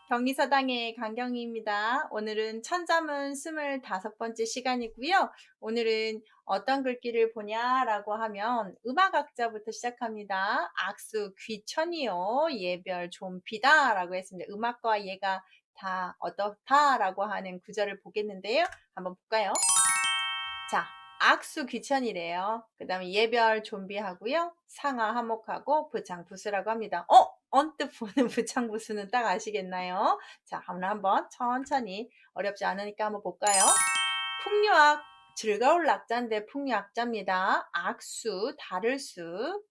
경리서당의 강경희입니다. 오늘은 천자문 25번째 시간이고요. 오늘은 어떤 글귀를 보냐라고 하면 음악학자부터 시작합니다. 악수 귀천이요 예별 좀비다 라고 했습니다. 음악과 예가 다 어떻다 라고 하는 구절을 보겠는데요. 한번 볼까요? 자, 악수 귀천이래요. 그 다음에 예별 좀비하고요. 상하 화목하고 부창부수라고 합니다. 언뜻 보는 부창부수는 딱 아시겠나요? 자, 오늘 한번 천천히 어렵지 않으니까 한번 볼까요? 풍류악, 즐거울 낙자인데 풍류악자입니다. 악수, 다를수,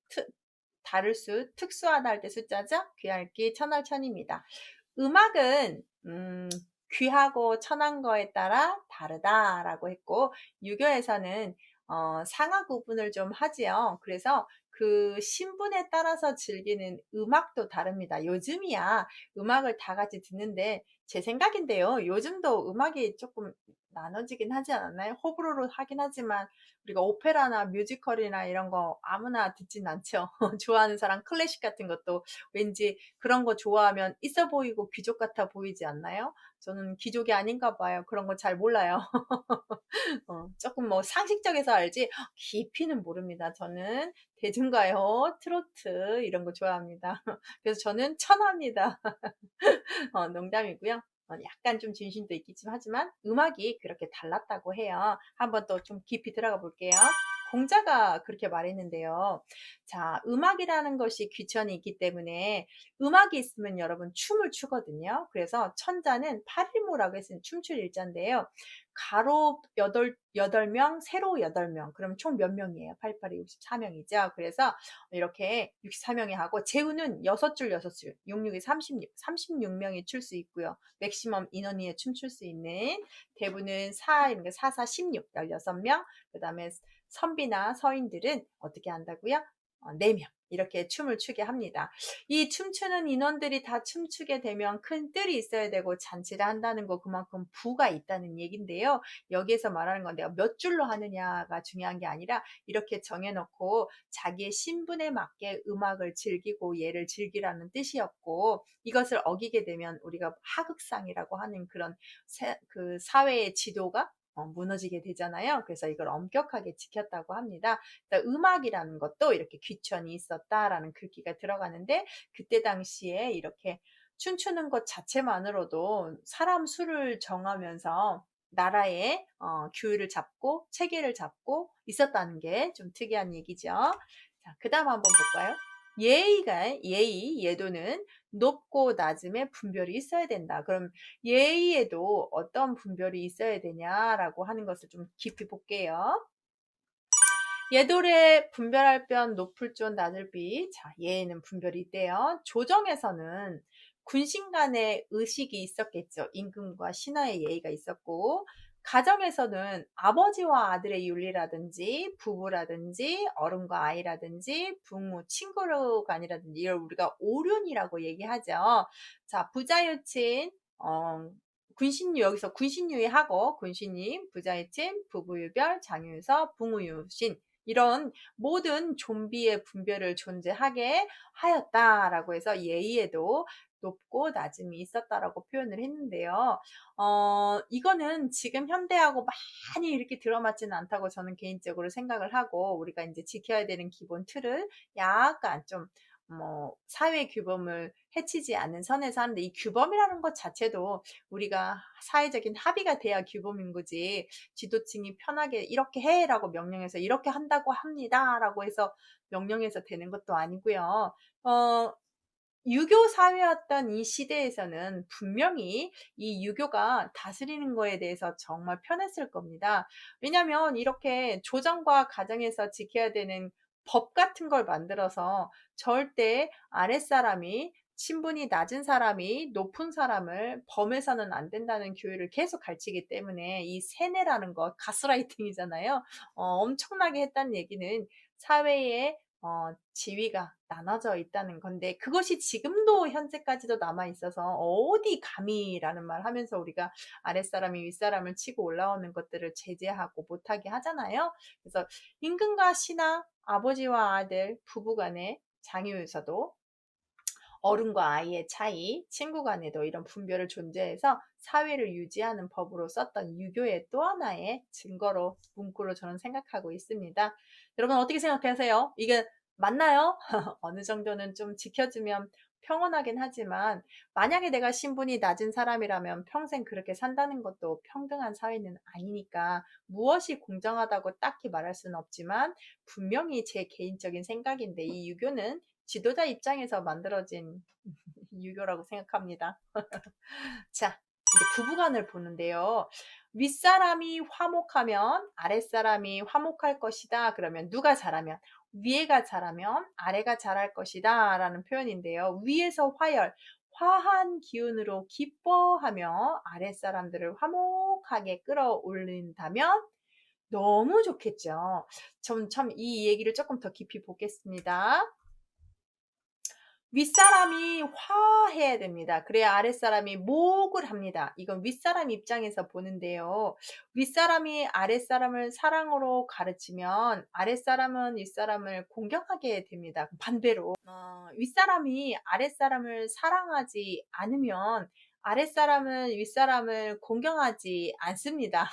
특수하다 할 때 숫자죠? 귀할기, 천할천입니다. 음악은 귀하고 천한 거에 따라 다르다라고 했고 유교에서는 상하 구분을 좀 하지요. 그래서 그 신분에 따라서 즐기는 음악도 다릅니다. 요즘이야 음악을 다 같이 듣는데 제 생각인데요. 요즘도 음악이 조금 나눠지긴 하지 않았나요? 호불호로 하긴 하지만 우리가 오페라나 뮤지컬이나 이런 거 아무나 듣진 않죠. 좋아하는 사람 클래식 같은 것도 왠지 그런 거 좋아하면 있어 보이고 귀족 같아 보이지 않나요? 저는 귀족이 아닌가 봐요. 그런 거 잘 몰라요. 조금 뭐 상식적에서 알지 깊이는 모릅니다. 저는 대중가요, 트로트 이런 거 좋아합니다. 그래서 저는 천합니다. 농담이고요. 약간 좀 진심도 있긴 하지만 음악이 그렇게 달랐다고 해요. 한번 또 좀 깊이 들어가 볼게요. 공자가 그렇게 말했는데요. 자, 음악이라는 것이 귀천이 있기 때문에 음악이 있으면 여러분 춤을 추거든요. 그래서 천자는 8일모라고 했으니 춤출 일자인데요. 가로 8명, 세로 8명. 그럼 총 몇 명이에요? 88이 64명이죠. 그래서 이렇게 64명이 하고 재우는 6줄 6줄 66이 36명이 출 수 있고요. 맥시멈 인원위에 춤출 수 있는 대부는 4, 16, 16명 그 다음에 선비나 서인들은 어떻게 한다고요? 4명 이렇게 춤을 추게 합니다. 이 춤추는 인원들이 다 춤추게 되면 큰 뜰이 있어야 되고 잔치를 한다는 거 그만큼 부가 있다는 얘긴데요. 여기에서 말하는 건 내가 몇 줄로 하느냐가 중요한 게 아니라 이렇게 정해놓고 자기의 신분에 맞게 음악을 즐기고 예를 즐기라는 뜻이었고 이것을 어기게 되면 우리가 하극상이라고 하는 그런 그 사회의 지도가 무너지게 되잖아요. 그래서 이걸 엄격하게 지켰다고 합니다. 음악이라는 것도 이렇게 귀천이 있었다라는 글귀가 들어가는데 그때 당시에 이렇게 춤추는 것 자체만으로도 사람 수를 정하면서 나라의 규율을 잡고 체계를 잡고 있었다는 게 좀 특이한 얘기죠. 자, 그 다음 한번 볼까요? 예도는 높고 낮음의 분별이 있어야 된다. 그럼 예의에도 어떤 분별이 있어야 되냐라고 하는 것을 좀 깊이 볼게요. 예돌에 분별할 변 높을 존 낮을 비. 자, 예에는 분별이 있대요. 조정에서는 군신 간의 의식이 있었겠죠. 임금과 신하의 예의가 있었고 가정에서는 아버지와 아들의 윤리라든지 부부라든지 어른과 아이라든지 부모, 친구 간이라든지 이걸 우리가 오륜이라고 얘기하죠. 자, 부자유친 군신유 여기서 군신유의하고 군신님, 부자유친, 부부유별, 장유유서, 붕우유신 이런 모든 좀비의 분별을 존재하게 하였다라고 해서 예의에도 높고 낮음이 있었다라고 표현을 했는데요. 이거는 지금 현대하고 많이 이렇게 들어맞지는 않다고 저는 개인적으로 생각을 하고 우리가 이제 지켜야 되는 기본 틀을 약간 좀 사회 규범을 해치지 않는 선에서 하는데 이 규범이라는 것 자체도 우리가 사회적인 합의가 돼야 규범인 거지 지도층이 편하게 이렇게 해라고 명령해서 이렇게 한다고 합니다라고 해서 명령해서 되는 것도 아니고요. 유교 사회였던 이 시대에서는 분명히 이 유교가 다스리는 거에 대해서 정말 편했을 겁니다. 왜냐하면 이렇게 조정과 가정에서 지켜야 되는 법 같은 걸 만들어서 절대 아랫사람이 신분이 낮은 사람이 높은 사람을 범해서는 안 된다는 교육을 계속 가르치기 때문에 이 세뇌라는 것, 가스라이팅이잖아요. 엄청나게 했다는 얘기는 사회에 지위가 나눠져 있다는 건데 그것이 지금도 현재까지도 남아 있어서 어디 감히라는 말 하면서 우리가 아랫사람이 윗사람을 치고 올라오는 것들을 제재하고 못하게 하잖아요. 그래서 임금과 신하, 아버지와 아들, 부부간의 장유유서도 어른과 아이의 차이, 친구 간에도 이런 분별을 존재해서 사회를 유지하는 법으로 썼던 유교의 또 하나의 증거로, 문구로 저는 생각하고 있습니다. 여러분 어떻게 생각하세요? 이게 맞나요? 어느 정도는 좀 지켜주면 평온하긴 하지만 만약에 내가 신분이 낮은 사람이라면 평생 그렇게 산다는 것도 평등한 사회는 아니니까 무엇이 공정하다고 딱히 말할 수는 없지만 분명히 제 개인적인 생각인데 이 유교는 지도자 입장에서 만들어진 유교라고 생각합니다. 자, 이제 부부간을 보는데요. 윗사람이 화목하면 아랫사람이 화목할 것이다. 그러면 누가 잘하면 위에가 잘하면 아래가 잘할 것이다 라는 표현인데요. 위에서 화열, 화한 기운으로 기뻐하며 아랫사람들을 화목하게 끌어올린다면 너무 좋겠죠. 전 참 이 얘기를 조금 더 깊이 보겠습니다. 윗사람이 화해야 됩니다. 그래야 아랫사람이 목을 합니다. 이건 윗사람 입장에서 보는데요. 윗사람이 아랫사람을 사랑으로 가르치면 아랫사람은 윗사람을 공경하게 됩니다. 반대로 윗사람이 아랫사람을 사랑하지 않으면 아랫사람은 윗사람을 공경하지 않습니다.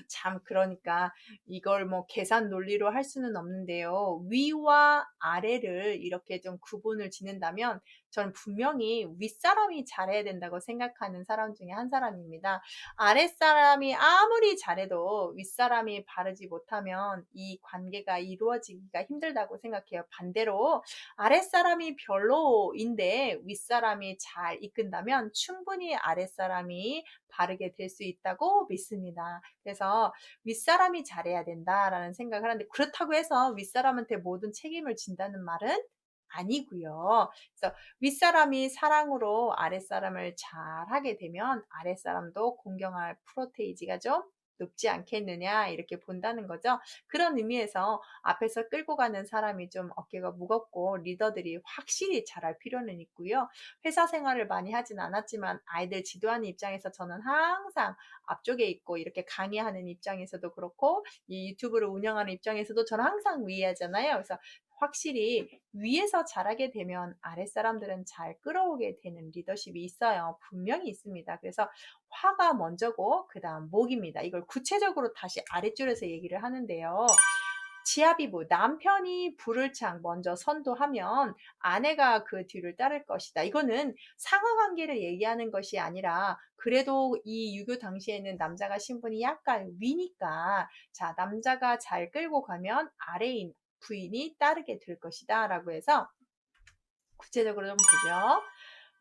참 그러니까 이걸 뭐 계산 논리로 할 수는 없는데요. 위와 아래를 이렇게 좀 구분을 짓는다면 저는 분명히 윗사람이 잘해야 된다고 생각하는 사람 중에 한 사람입니다. 아랫사람이 아무리 잘해도 윗사람이 바르지 못하면 이 관계가 이루어지기가 힘들다고 생각해요. 반대로 아랫사람이 별로인데 윗사람이 잘 이끈다면 충분히 아랫사람이 바르게 될 수 있다고 믿습니다. 그래서 윗사람이 잘해야 된다라는 생각을 하는데 그렇다고 해서 윗사람한테 모든 책임을 진다는 말은 아니고요. 그래서 윗사람이 사랑으로 아랫사람을 잘하게 되면 아랫사람도 공경할 프로테이지가 좀 높지 않겠느냐 이렇게 본다는 거죠. 그런 의미에서 앞에서 끌고 가는 사람이 좀 어깨가 무겁고 리더들이 확실히 잘할 필요는 있고요. 회사 생활을 많이 하진 않았지만 아이들 지도하는 입장에서 저는 항상 앞쪽에 있고 이렇게 강의하는 입장에서도 그렇고 이 유튜브를 운영하는 입장에서도 저는 항상 위하잖아요. 그래서 확실히 위에서 잘하게 되면 아랫사람들은 잘 끌어오게 되는 리더십이 있어요. 분명히 있습니다. 그래서 화가 먼저고 그 다음 목입니다. 이걸 구체적으로 다시 아랫줄에서 얘기를 하는데요. 지하비부, 남편이 불을 창 먼저 선도하면 아내가 그 뒤를 따를 것이다. 이거는 상하관계를 얘기하는 것이 아니라 그래도 이 유교 당시에는 남자가 신분이 약간 위니까 자 남자가 잘 끌고 가면 아래인 부인이 따르게 될 것이다 라고 해서 구체적으로 좀 보죠.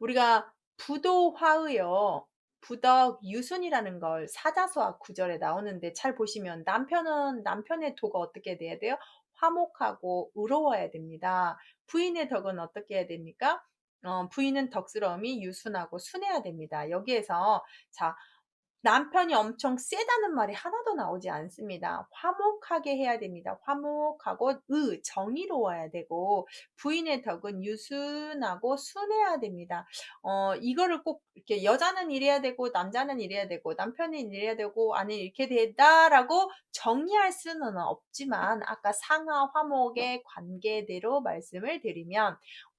우리가 부도화의요. 부덕 유순이라는 걸 사자서와 구절에 나오는데 잘 보시면 남편은 남편의 도가 어떻게 돼야 돼요? 화목하고 의로워야 됩니다. 부인의 덕은 어떻게 해야 됩니까? 부인은 덕스러움이 유순하고 순해야 됩니다. 여기에서 자 남편이 엄청 세다는 말이 하나도 나오지 않습니다. 화목하게 해야 됩니다. 화목하고 정의로워야 되고 부인의 덕은 유순하고 순해야 됩니다. 이거를 꼭 이렇게 여자는 이래야 되고 남자는 이래야 되고 남편은 이래야 되고 아니 이렇게 된다라고 정의할 수는 없지만 아까 상하 화목의 관계대로 말씀을 드리면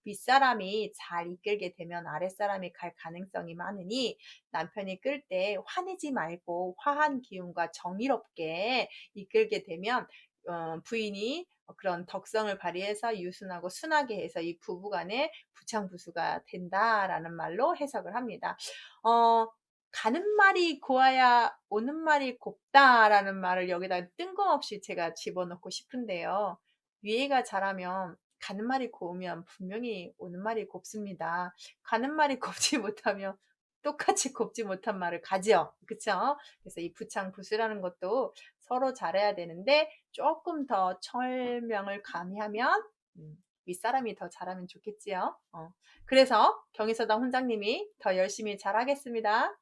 윗사람이 잘 이끌게 되면 아랫사람이 갈 가능성이 많으니 남편이 끌 때 화내지 말고 화한 기운과 정의롭게 이끌게 되면 부인이 그런 덕성을 발휘해서 유순하고 순하게 해서 이 부부간의 부창부수가 된다라는 말로 해석을 합니다. 가는 말이 고와야 오는 말이 곱다라는 말을 여기다 뜬금없이 제가 집어넣고 싶은데요. 위에가 잘하면 가는 말이 고우면 분명히 오는 말이 곱습니다. 가는 말이 곱지 못하면 똑같이 곱지 못한 말을 가죠. 그쵸? 그래서 이 부창부수라는 것도 서로 잘해야 되는데 조금 더 설명을 가미하면 윗사람이 더 잘하면 좋겠지요. 그래서 경희서당 훈장님이 더 열심히 잘하겠습니다.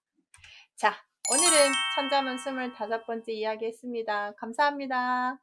자, 오늘은 천자문 25번째 이야기 했습니다. 감사합니다.